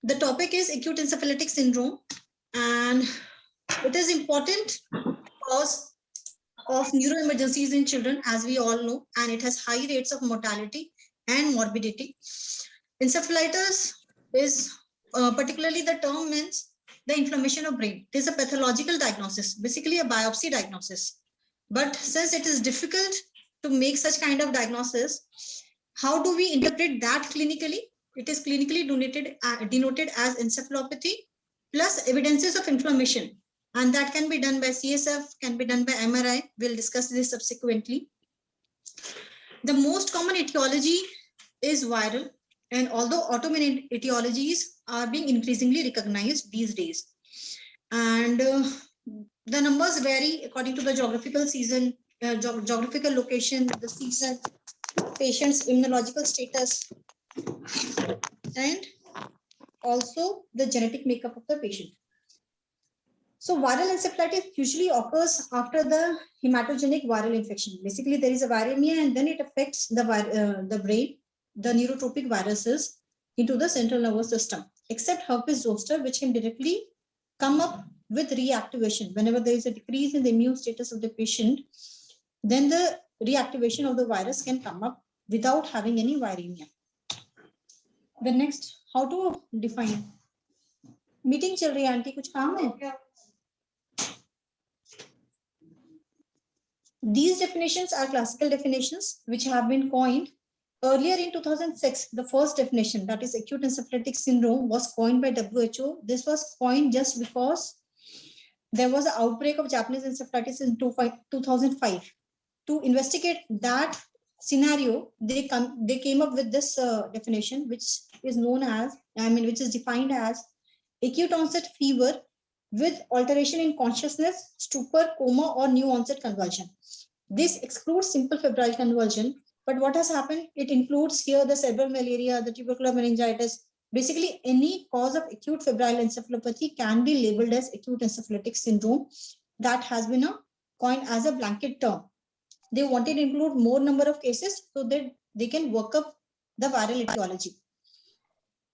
The topic is acute encephalitic syndrome, and it is important because of neuroemergencies in children, as we all know, and it has high rates of mortality and morbidity. Encephalitis is particularly the term means the inflammation of brain. It is a pathological diagnosis, basically a biopsy diagnosis. But since it is difficult to make such kind of diagnosis, how do we interpret that clinically? It is clinically denoted as encephalopathy plus evidences of inflammation. And that can be done by CSF, can be done by MRI. We'll discuss this subsequently. The most common etiology is viral, and although autoimmune etiologies are being increasingly recognized these days. And the numbers vary according to the geographical season, geographical location, the season, patient's immunological status, and also the genetic makeup of the patient. So viral encephalitis usually occurs after the hematogenic viral infection. Basically, there is a viremia and then it affects the brain, the neurotropic viruses into the central nervous system, except herpes zoster, which can directly come up with reactivation. Whenever there is a decrease in the immune status of the patient, then the reactivation of the virus can come up without having any viremia. The next, how to define? Meeting chal rahi hai, aunty, kuch kaam hai? These definitions are classical definitions which have been coined. Earlier in 2006, the first definition, that is acute encephalitic syndrome, was coined by WHO. This was coined just because there was an outbreak of Japanese encephalitis in 2005. To investigate that scenario, they came up with this definition, which is known as, which is defined as acute onset fever with alteration in consciousness, stupor, coma, or new onset convulsion. This excludes simple febrile convulsion, but what has happened? It includes here the cerebral malaria, the tubercular meningitis. Basically, any cause of acute febrile encephalopathy can be labeled as acute encephalitic syndrome. That has been coined as a blanket term. They wanted to include more number of cases so that they can work up the viral etiology.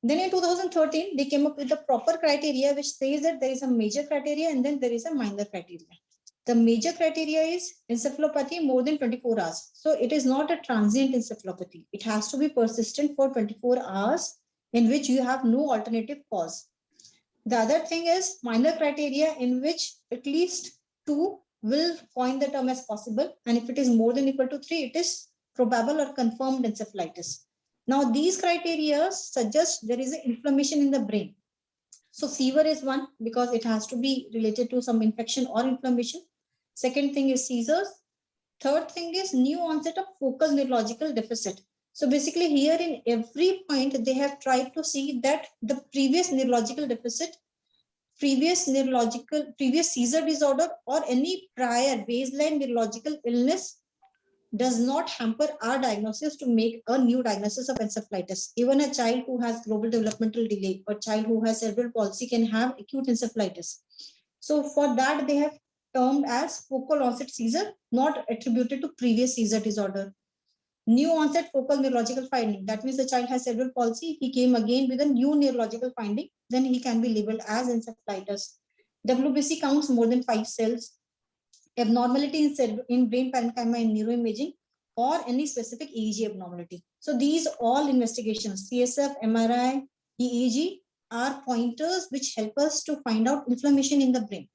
Then in 2013, they came up with the proper criteria, which says that there is a major criteria and then there is a minor criteria. The major criteria is encephalopathy more than 24 hours. So it is not a transient encephalopathy. It has to be persistent for 24 hours in which you have no alternative cause. The other thing is minor criteria in which at least 2 will coin the term as possible. And if it is more than equal to 3, it is probable or confirmed encephalitis. Now, these criteria suggest there is an inflammation in the brain. So fever is one because it has to be related to some infection or inflammation. Second thing is seizures. Third thing is new onset of focal neurological deficit. So basically here in every point, they have tried to see that the previous neurological deficit, previous seizure disorder, or any prior baseline neurological illness does not hamper our diagnosis to make a new diagnosis of encephalitis. Even a child who has global developmental delay or child who has cerebral palsy can have acute encephalitis. So for that, they have termed as focal onset seizure, not attributed to previous seizure disorder. New onset focal neurological finding. That means the child has cerebral palsy. He came again with a new neurological finding. Then he can be labeled as encephalitis. WBC counts more than 5 cells. Abnormality in brain parenchyma in neuroimaging, or any specific EEG abnormality. So these all investigations, CSF, MRI, EEG, are pointers which help us to find out inflammation in the brain.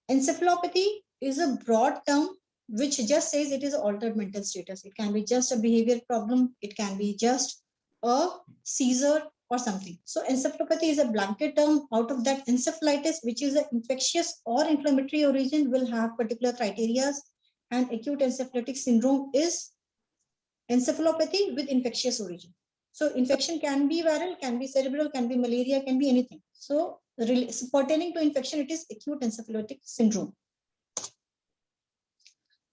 Encephalopathy is a broad term which just says it is altered mental status. It can be just a behavior problem. It can be just a seizure or something. So encephalopathy is a blanket term. Out of that, encephalitis, which is an infectious or inflammatory origin, will have particular criteria, and acute encephalitic syndrome is encephalopathy with infectious origin. So infection can be viral, can be cerebral, can be malaria, can be anything. So pertaining to infection, it is acute encephalitic syndrome.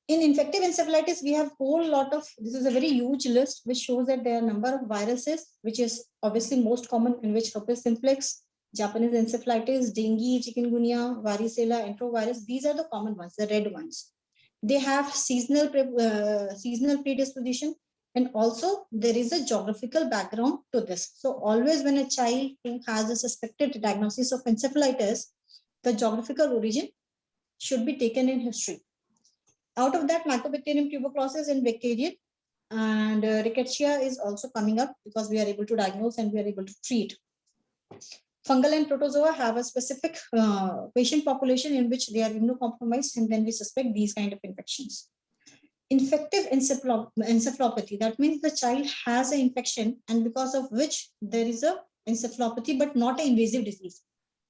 In infective encephalitis, we have a whole lot of, this is a very huge list, which shows that there are a number of viruses, which is obviously most common, in which herpes simplex, Japanese encephalitis, dengue, chikungunya, varicella, enterovirus. These are the common ones, the red ones. They have seasonal predisposition. And also there is a geographical background to this. So always when a child who has a suspected diagnosis of encephalitis, the geographical origin should be taken in history. Out of that, Mycobacterium tuberculosis and bacterial and rickettsia is also coming up because we are able to diagnose and we are able to treat. Fungal and protozoa have a specific patient population in which they are immunocompromised, and then we suspect these kind of infections. Infective encephalopathy, that means the child has an infection and because of which there is a encephalopathy, but not an invasive disease.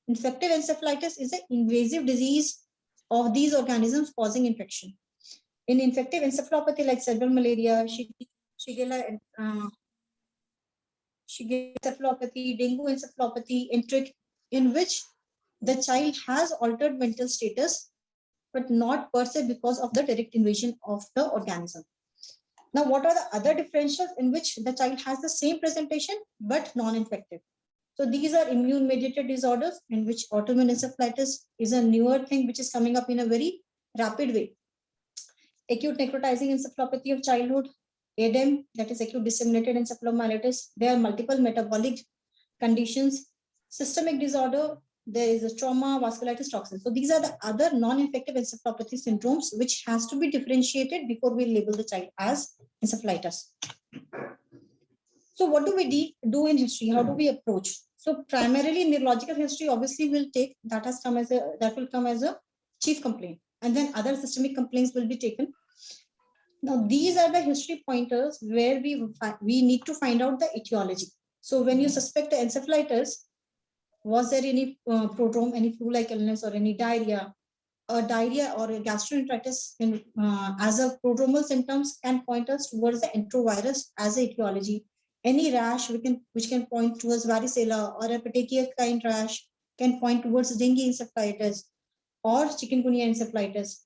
Infective encephalitis is an invasive disease of these organisms causing infection. In infective encephalopathy like cerebral malaria, Shigella encephalopathy, dengue encephalopathy, enteric, in which the child has altered mental status, but not per se because of the direct invasion of the organism. Now, what are the other differentials in which the child has the same presentation but non-infective? So these are immune-mediated disorders in which autoimmune encephalitis is a newer thing which is coming up in a very rapid way. Acute necrotizing encephalopathy of childhood, ADEM, that is acute disseminated encephalomyelitis. There are multiple metabolic conditions. Systemic disorder, there is a trauma, vasculitis, toxins. So these are the other non-infective encephalopathy syndromes which has to be differentiated before we label the child as encephalitis. So what do we do in history? How do we approach? So primarily neurological history obviously will take, that will come as a chief complaint, and then other systemic complaints will be taken. Now these are the history pointers where we need to find out the etiology. So when you suspect encephalitis, was there any prodrome, any flu-like illness, or any diarrhea? A diarrhea or a gastroenteritis as a prodromal symptoms can point us towards the enterovirus as a etiology. Any rash which can point towards varicella, or a petechial kind rash can point towards dengue encephalitis or chikungunya encephalitis.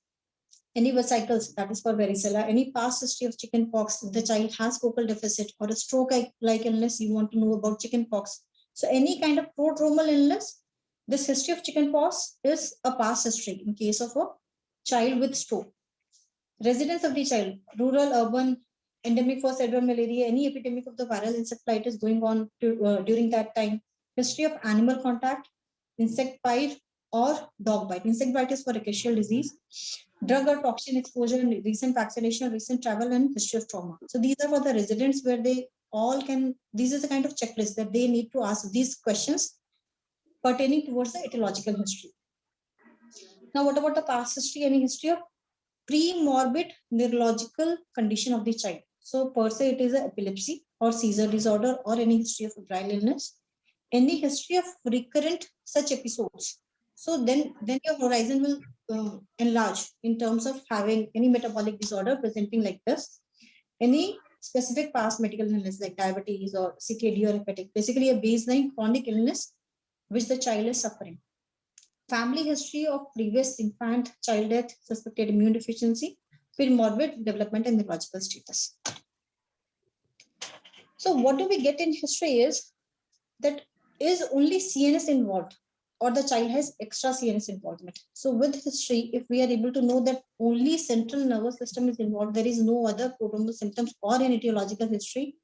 Any vesicles, that is for varicella. Any past history of chickenpox, if the child has focal deficit, or a stroke-like illness, you want to know about chickenpox. So any kind of prodromal illness, this history of chickenpox is a past history in case of a child with stroke. Residence of the child, rural, urban, endemic for cerebral malaria, any epidemic of the viral encephalitis going on during that time. History of animal contact, insect bite or dog bite. Insect bite is for rickettsial disease. Drug or toxin exposure, recent vaccination, recent travel, and history of trauma. So these are for the residents where they all can, this is the kind of checklist that they need to ask these questions pertaining towards the etiological history. Now, what about the past history? Any history of pre-morbid neurological condition of the child? So per se, it is an epilepsy or seizure disorder or any history of febrile illness. Any history of recurrent such episodes. So then your horizon will enlarge in terms of having any metabolic disorder presenting like this. Any specific past medical illness like diabetes or CKD or hepatic, basically a baseline chronic illness which the child is suffering. Family history of previous infant, child death, suspected immune deficiency, pre-morbid development and neurological status. So what do we get in history is that is only CNS involved or the child has extra CNS involvement. So with history, if we are able to know that only central nervous system is involved, there is no other prodromal symptoms or an etiological history,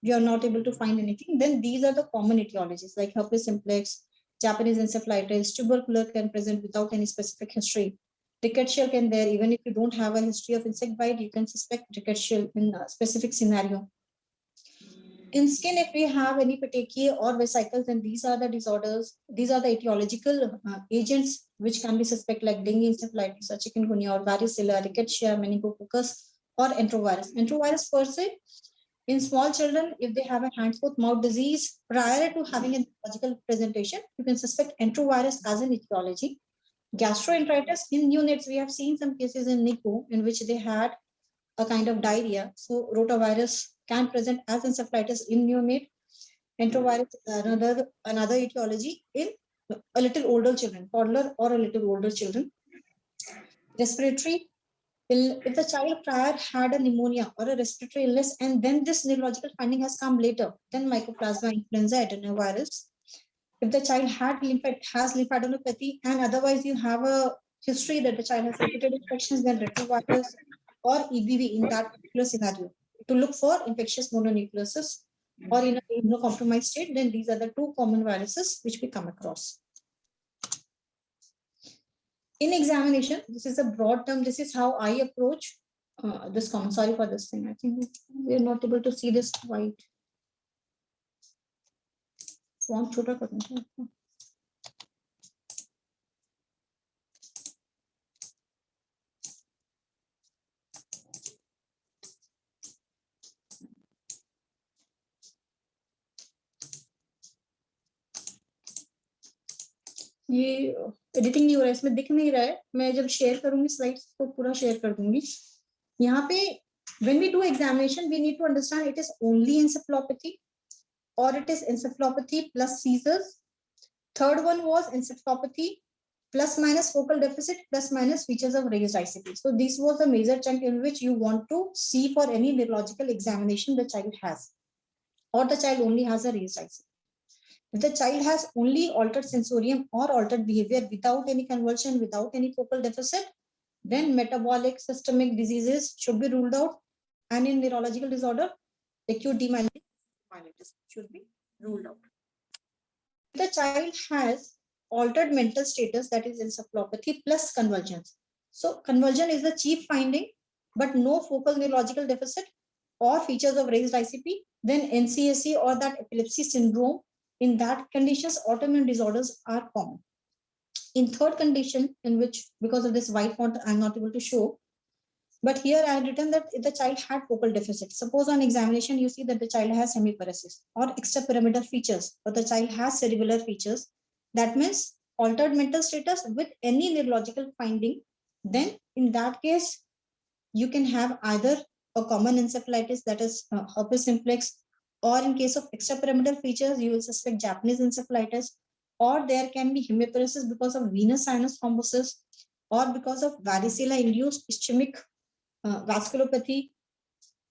we are not able to find anything, then these are the common etiologies like herpes simplex, Japanese encephalitis, tubercular can present without any specific history. Rickettsial can there, even if you don't have a history of insect bite, you can suspect rickettsial in a specific scenario. In skin, if we have any petechiae or vesicles, then these are the disorders, these are the etiological agents which can be suspect like dengue encephalitis or chikungunya or varicella, rickettsia, meningococcus or enterovirus. Enterovirus per se, in small children, if they have a hand, foot, mouth disease, prior to having a neurological presentation, you can suspect enterovirus as an etiology. Gastroenteritis in neonates, we have seen some cases in NICU in which they had a kind of diarrhea. So rotavirus can present as encephalitis in neonate. Enterovirus another etiology in a little older children, toddler or a little older children. Respiratory, if the child prior had a pneumonia or a respiratory illness and then this neurological finding has come later, then mycoplasma influenza adenovirus. If the child has lymphadenopathy and otherwise you have a history that the child has repeated infections, then retrovirus or EBV in that particular scenario. to look for infectious mononucleosis or in an immunocompromised state, then these are the two common viruses which we come across. In examination, this is a broad term. This is how I approach this common. Sorry for this thing. I think we're not able to see this white. Font छोटा करना है। ये editing नहीं हो रहा है, इसमें दिख नहीं रहा है। मैं जब शेयर करूंगी स्लाइड्स तो पूरा शेयर कर दूंगी। यहाँ पे when we do examination, we need to understand it is only encephalopathy or it is encephalopathy plus seizures. Third one was encephalopathy plus minus focal deficit plus minus features of raised ICP. So this was the major chunk in which you want to see for any neurological examination the child has, or the child only has a raised ICP. If the child has only altered sensorium or altered behavior without any convulsion, without any focal deficit, then metabolic systemic diseases should be ruled out. And in neurological disorder, acute demyelitis should be ruled out. If the child has altered mental status, that is encephalopathy plus convulsions. So convulsion is the chief finding, but no focal neurological deficit or features of raised ICP, then NCSE or that epilepsy syndrome. In that conditions, autoimmune disorders are common. In third condition, in which because of this white font, I'm not able to show, but here I have written that if the child had focal deficit, suppose on examination, you see that the child has hemiparesis or extrapyramidal features, but the child has cerebellar features. That means altered mental status with any neurological finding. Then in that case, you can have either a common encephalitis, that is herpes simplex, or in case of extrapyramidal features, you will suspect Japanese encephalitis, or there can be hemiparesis because of venous sinus thrombosis, or because of varicella-induced ischemic vasculopathy,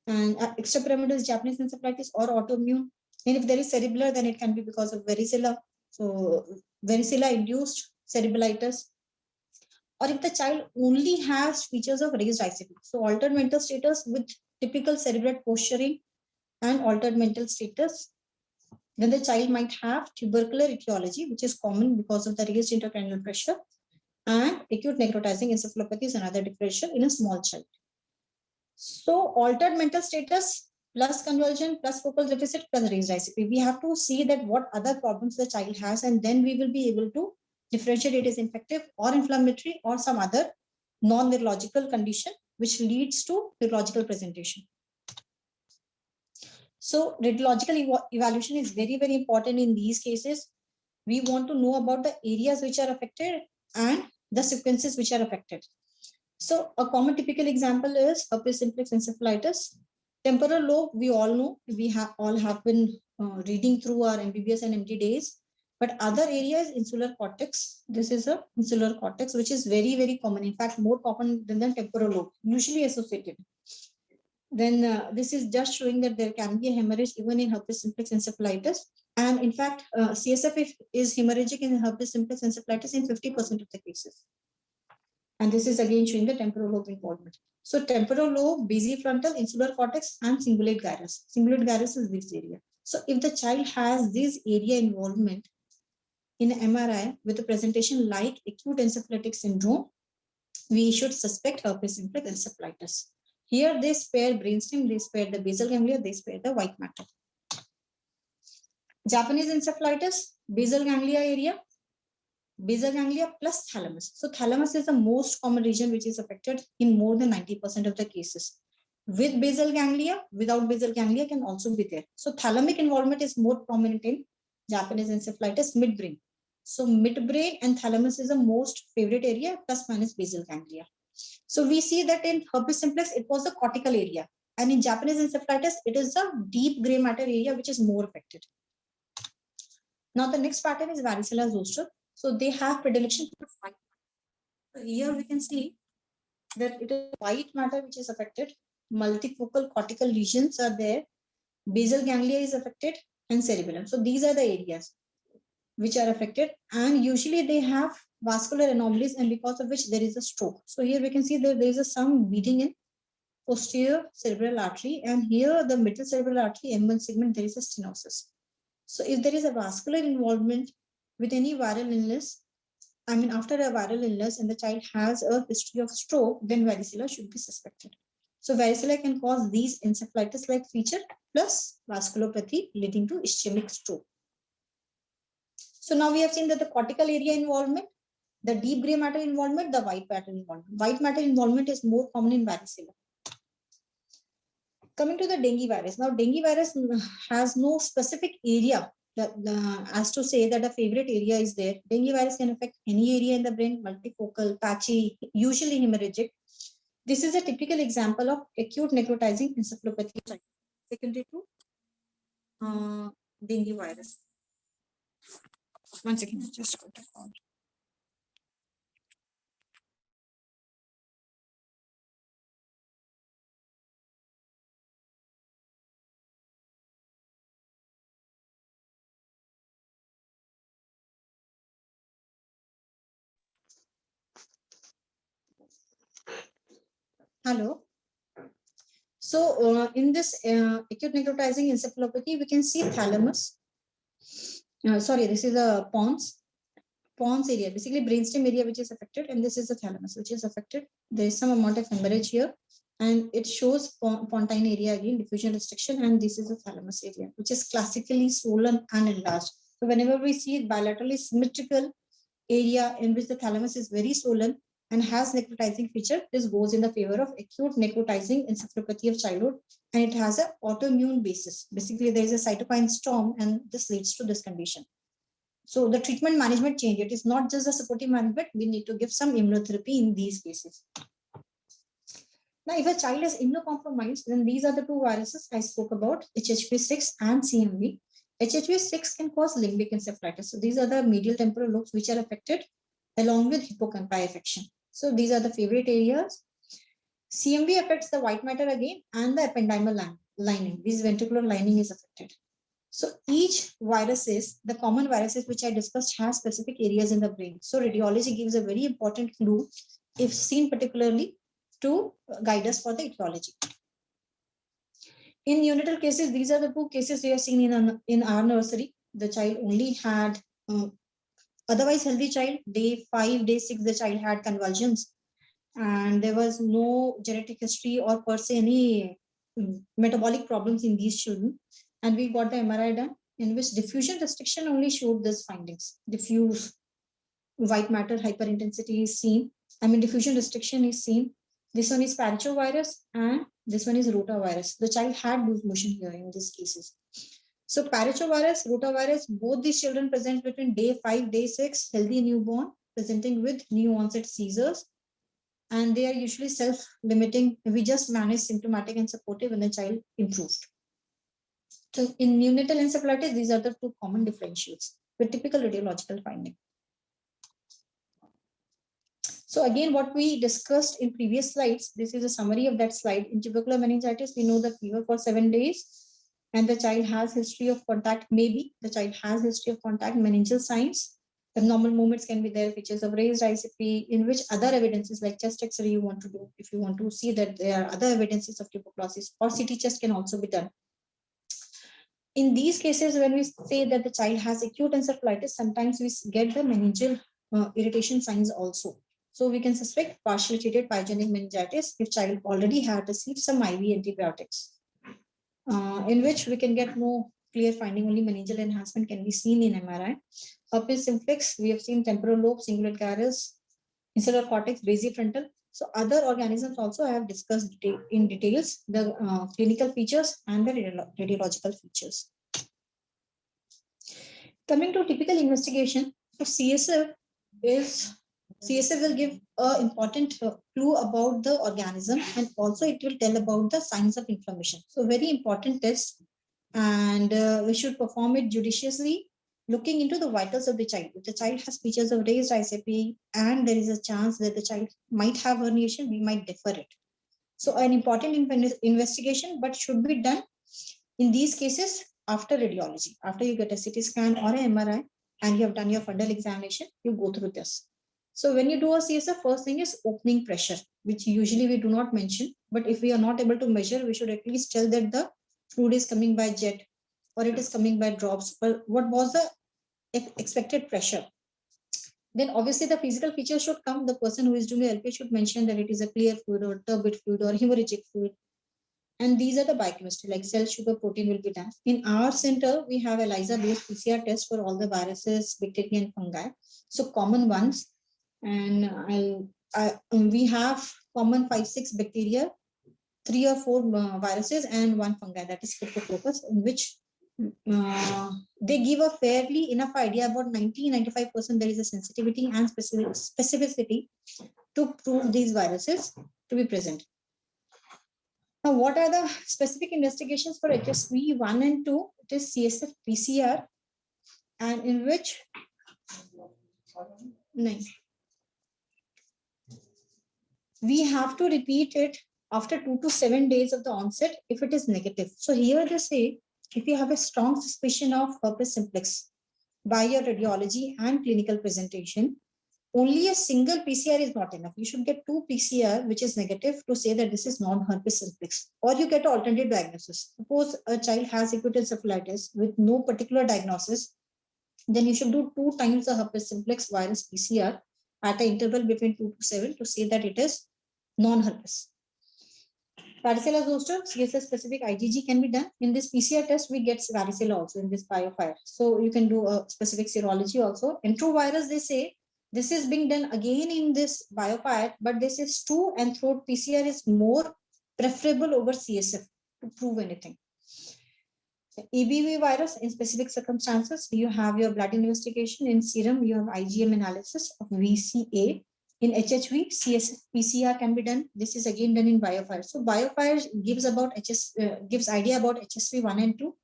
and extrapyramidal Japanese encephalitis or autoimmune. And if there is cerebellar, then it can be because of varicella, so varicella-induced cerebralitis. Or if the child only has features of raised ICP, so altered mental status with typical cerebral posturing and altered mental status, then the child might have tubercular etiology, which is common because of the raised intracranial pressure, and acute necrotizing encephalopathy is another differential in a small child. So altered mental status plus convulsion plus focal deficit plus raised ICP. We have to see that what other problems the child has, and then we will be able to differentiate it as infective or inflammatory or some other non-neurological condition which leads to neurological presentation. So radiological evaluation is very, very important in these cases. We want to know about the areas which are affected and the sequences which are affected. So a common typical example is herpes simplex encephalitis. Temporal lobe, we all know, we all have been reading through our MBBS and MD days. But other areas, insular cortex. This is a insular cortex, which is very, very common. In fact, more common than the temporal lobe, usually associated. Then this is just showing that there can be a hemorrhage even in herpes simplex encephalitis. And in fact, CSF is hemorrhagic in herpes simplex encephalitis in 50% of the cases. And this is again showing the temporal lobe involvement. So temporal lobe, basifrontal, insular cortex, and cingulate gyrus. Cingulate gyrus is this area. So if the child has this area involvement in MRI with a presentation like acute encephalitic syndrome, we should suspect herpes simplex encephalitis. Here they spare brainstem, they spare the basal ganglia, they spare the white matter. Japanese encephalitis, basal ganglia area, basal ganglia plus thalamus. So thalamus is the most common region which is affected in more than 90% of the cases. With basal ganglia, without basal ganglia can also be there. So thalamic involvement is more prominent in Japanese encephalitis, midbrain. So midbrain and thalamus is the most favorite area, plus minus basal ganglia. So we see that in herpes simplex, it was the cortical area. And in Japanese encephalitis, it is the deep gray matter area, which is more affected. Now the next pattern is varicella zoster. So they have predilection for white. So here we can see that it is white matter which is affected. Multifocal cortical lesions are there. Basal ganglia is affected and cerebellum. So these are the areas which are affected, and usually they have vascular anomalies, and because of which there is a stroke. So here we can see that there is some bleeding in posterior cerebral artery, and here the middle cerebral artery, M1 segment, there is a stenosis. So if there is a vascular involvement with any viral illness, I mean, after a viral illness and the child has a history of stroke, then varicella should be suspected. So varicella can cause these encephalitis-like feature plus vasculopathy leading to ischemic stroke. So now we have seen that the cortical area involvement, the deep gray matter involvement, the white matter involvement. White matter involvement is more common in varicella. Coming to the dengue virus. Now, dengue virus has no specific area as to say that a favorite area is there. Dengue virus can affect any area in the brain, multifocal, patchy, usually hemorrhagic. This is a typical example of acute necrotizing encephalopathy secondary to dengue virus. One second, I just got a call. Hello. So in this acute necrotizing encephalopathy, we can see thalamus. Sorry, this is a pons area, basically brainstem area, which is affected, and this is the thalamus, which is affected. There is some amount of hemorrhage here, and it shows pontine area again, diffusion restriction, and this is the thalamus area, which is classically swollen and enlarged. So whenever we see bilaterally symmetrical area in which the thalamus is very swollen and has necrotizing feature, this goes in the favor of acute necrotizing encephalopathy of childhood, and it has an autoimmune basis. Basically, there is a cytokine storm, and this leads to this condition. So the treatment management change. It is not just the supportive management. We need to give some immunotherapy in these cases. Now, if a child is immunocompromised, then these are the two viruses I spoke about, HHV6 and CMV. HHV6 can cause limbic encephalitis. So these are the medial temporal lobes which are affected along with hippocampi affection. So these are the favorite areas. CMV affects the white matter again and the ependymal lining. This ventricular lining is affected. So each viruses, the common viruses which I discussed, have specific areas in the brain. So radiology gives a very important clue if seen particularly to guide us for the etiology. In neonatal cases, these are the two cases we have seen in our nursery. The child only had otherwise healthy child. Day 5, day 6, the child had convulsions, and there was no genetic history or per se any metabolic problems in these children. And we got the MRI done, in which diffusion restriction only showed these findings. Diffuse white matter hyperintensity is seen. I mean, diffusion restriction is seen. This one is parachovirus and this one is rotavirus. The child had loose motion here in these cases. So parachovirus, rotavirus, both these children present between day 5, day 6, healthy newborn, presenting with new onset seizures. And they are usually self-limiting. We just manage symptomatic and supportive when the child improved. So in neonatal encephalitis, these are the two common differentials with typical radiological finding. So again, what we discussed in previous slides, this is a summary of that slide. In tubercular meningitis, we know the fever for 7 days, and the child has history of contact. Maybe the child has history of contact, meningeal signs. Abnormal movements can be there, features of raised ICP, in which other evidences like chest X-ray you want to do, if you want to see that there are other evidences of tuberculosis, or CT chest can also be done. In these cases, when we say that the child has acute encephalitis, sometimes we get the meningeal irritation signs also. So we can suspect partially treated pyogenic meningitis if child already had received some IV antibiotics, in which we can get no clear finding, only meningeal enhancement can be seen in MRI. Herpes simplex, we have seen temporal lobe, cingulate gyrus, insular cortex, basifrontal. So other organisms also I have discussed in details, the clinical features and the radiological features. Coming to typical investigation, so CSF will give an important clue about the organism, and also it will tell about the signs of inflammation. So very important test, and we should perform it judiciously, looking into the vitals of the child. If the child has features of raised ICP and there is a chance that the child might have herniation, we might defer it. So an important investigation, but should be done in these cases after radiology. After you get a CT scan or an MRI and you have done your fundal examination, you go through this. So when you do a CSF, first thing is opening pressure, which usually we do not mention. But if we are not able to measure, we should at least tell that the fluid is coming by jet or it is coming by drops. But what was the expected pressure? Then obviously the physical feature should come. The person who is doing the LP should mention that it is a clear fluid or turbid fluid or hemorrhagic fluid. And these are the biochemistry, like cell, sugar, protein will be done. In our center, we have ELISA-based PCR test for all the viruses, bacteria, and fungi. So common ones. And we have common 5-6 bacteria, 3 or 4 viruses, and 1 fungi, that is Cryptococcus, in which they give a fairly enough idea, about 90-95% there is a sensitivity and specificity to prove these viruses to be present. Now, what are the specific investigations for HSV 1 and 2? It is CSF PCR, and in which we have to repeat it after 2 to 7 days of the onset if it is negative. So here they say, if you have a strong suspicion of herpes simplex by your radiology and clinical presentation, only a single PCR is not enough. You should get 2 PCR, which is negative, to say that this is non-herpes simplex, or you get an alternative diagnosis. Suppose a child has acute encephalitis with no particular diagnosis, then you should do 2 times the herpes simplex virus PCR at an interval between 2 to 7 to say that it is non-herpes. Varicella zoster, CSF specific IgG can be done. In this PCR test, we get varicella also in this BioFire. So you can do a specific serology also. Enterovirus, they say, this is being done again in this BioFire, but this is stool and throat PCR is more preferable over CSF to prove anything. EBV virus, in specific circumstances, you have your blood investigation. In serum, you have IgM analysis of VCA. In HHV, CSF PCR can be done. This is again done in BioFire. So BioFire gives gives idea about HSV 1 and 2,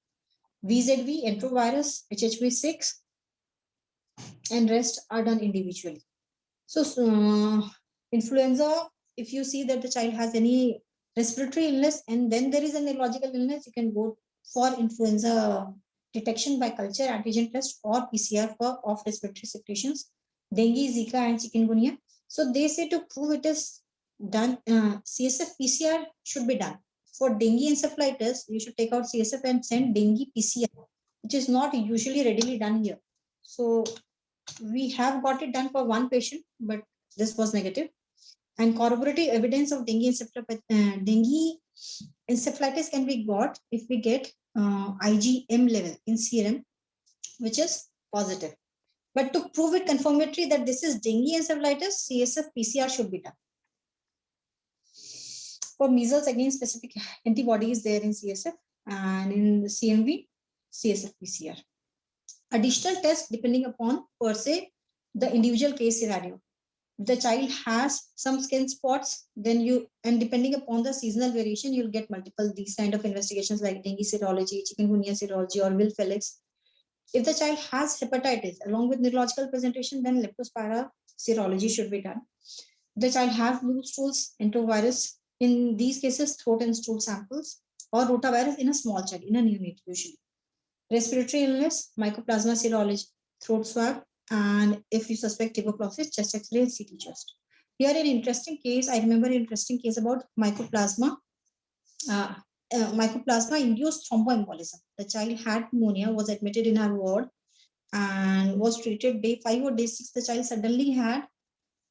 VZV, enterovirus, HHV 6, and rest are done individually. So influenza, if you see that the child has any respiratory illness and then there is a neurological illness, you can go for influenza detection by culture, antigen test, or PCR for off respiratory secretions, dengue, Zika, and chikungunya. So they say to prove it is done, CSF PCR should be done. For dengue encephalitis, you should take out CSF and send dengue PCR, which is not usually readily done here. So we have got it done for 1 patient, but this was negative. And corroborative evidence of dengue encephalitis can be got if we get IgM level in serum, which is positive. But to prove it confirmatory that this is dengue encephalitis, CSF PCR should be done. For measles, again, specific antibody is there in CSF, and in the CMV, CSF PCR. Additional tests depending upon, per se, the individual case scenario. If the child has some skin spots, then and depending upon the seasonal variation, you'll get multiple these kind of investigations like dengue serology, chikungunya serology, or Will-Felix. If the child has hepatitis along with neurological presentation, then leptospira serology should be done. If the child has loose stools, enterovirus, in these cases, throat and stool samples, or rotavirus in a small child, in a neonate usually. Respiratory illness, mycoplasma serology, throat swab, and if you suspect tuberculosis, chest X-ray and CT chest. Here an interesting case, I remember an interesting case about mycoplasma. Mycoplasma-induced thromboembolism. The child had pneumonia, was admitted in our ward, and was treated day 5 or day 6. The child suddenly had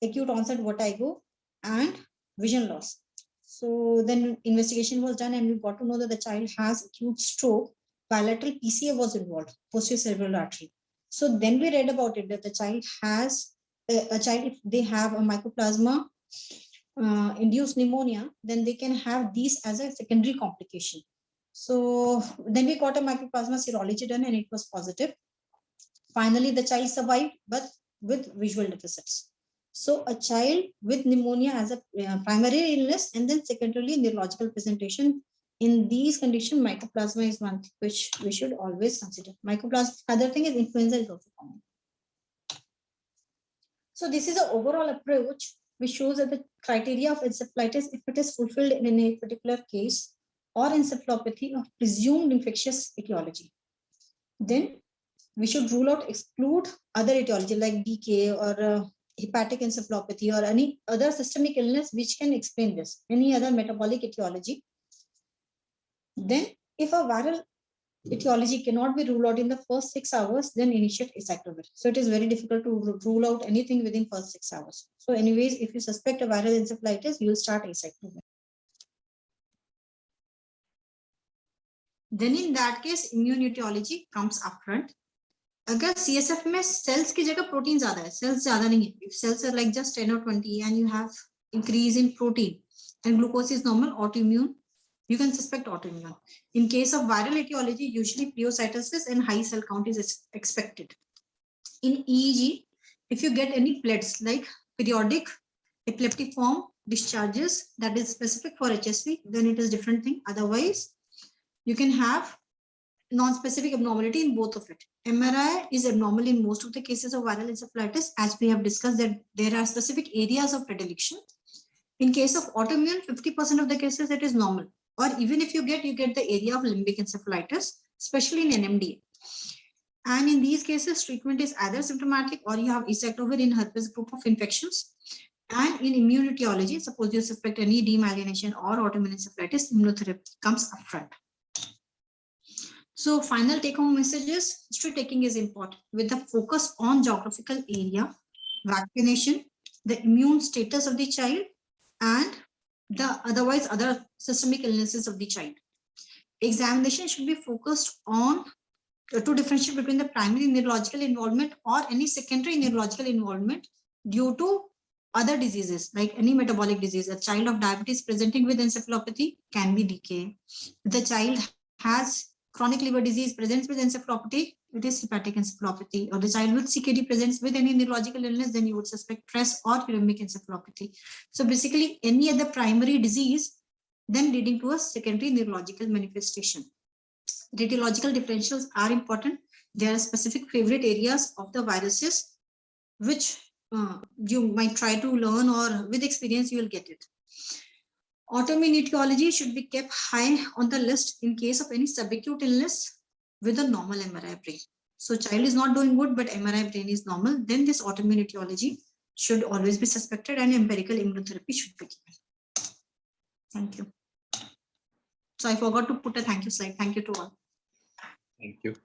acute onset vertigo and vision loss. So then investigation was done, and we got to know that the child has acute stroke. Bilateral PCA was involved, posterior cerebral artery. So then we read about it that the child has if they have a mycoplasma induced pneumonia, then they can have these as a secondary complication. So then we got a mycoplasma serology done and it was positive. Finally, the child survived, but with visual deficits. So a child with pneumonia as a primary illness and then secondarily neurological presentation. In these conditions, mycoplasma is one which we should always consider. Mycoplasma, other thing is influenza is also common. So this is an overall approach which shows that the criteria of encephalitis, if it is fulfilled in a particular case, or encephalopathy of presumed infectious etiology, then we should rule out, exclude other etiology like DK or hepatic encephalopathy or any other systemic illness which can explain this, any other metabolic etiology, then if a viral etiology cannot be ruled out in the first 6 hours, then initiate acyclovir. So it is very difficult to rule out anything within first 6 hours. So anyways, if you suspect a viral encephalitis, you will start acyclovir. Then in that case, immune etiology comes upfront. अगर CSF में cells की जगह protein ज़्यादा है, cells ज़्यादा नहीं है. If cells are like just 10 or 20 and you have increase in protein and glucose is normal, autoimmune, you can suspect autoimmune. In case of viral etiology, usually pleocytosis and high cell count is expected. In EEG, if you get any plates like periodic epileptiform discharges that is specific for HSV, then it is different thing. Otherwise, you can have non-specific abnormality in both of it. MRI is abnormal in most of the cases of viral encephalitis, as we have discussed that there are specific areas of predilection. In case of autoimmune, 50% of the cases it is normal, or even if you get the area of limbic encephalitis, especially in NMDA. And in these cases, treatment is either symptomatic or you have acyclovir in herpes group of infections. And in immune etiology, suppose you suspect any demyelination or autoimmune encephalitis, immunotherapy comes upfront. So final take-home message is history taking is important with the focus on geographical area, vaccination, the immune status of the child, and the otherwise other systemic illnesses of the child. Examination should be focused on to differentiate between the primary neurological involvement or any secondary neurological involvement due to other diseases like any metabolic disease. A child of diabetes presenting with encephalopathy can be DKA. If the child has chronic liver disease presents with encephalopathy, it is hepatic encephalopathy. Or the child with CKD presents with any neurological illness, then you would suspect TRESS or limbic encephalopathy. So basically any other primary disease then leading to a secondary neurological manifestation. Radiological differentials are important. There are specific favorite areas of the viruses which you might try to learn, or with experience you will get it. Autoimmune etiology should be kept high on the list in case of any subacute illness with a normal MRI brain. So child is not doing good, but MRI brain is normal, then this autoimmune etiology should always be suspected and empirical immunotherapy should be given. Thank you. So I forgot to put a thank you slide. Thank you to all. Thank you.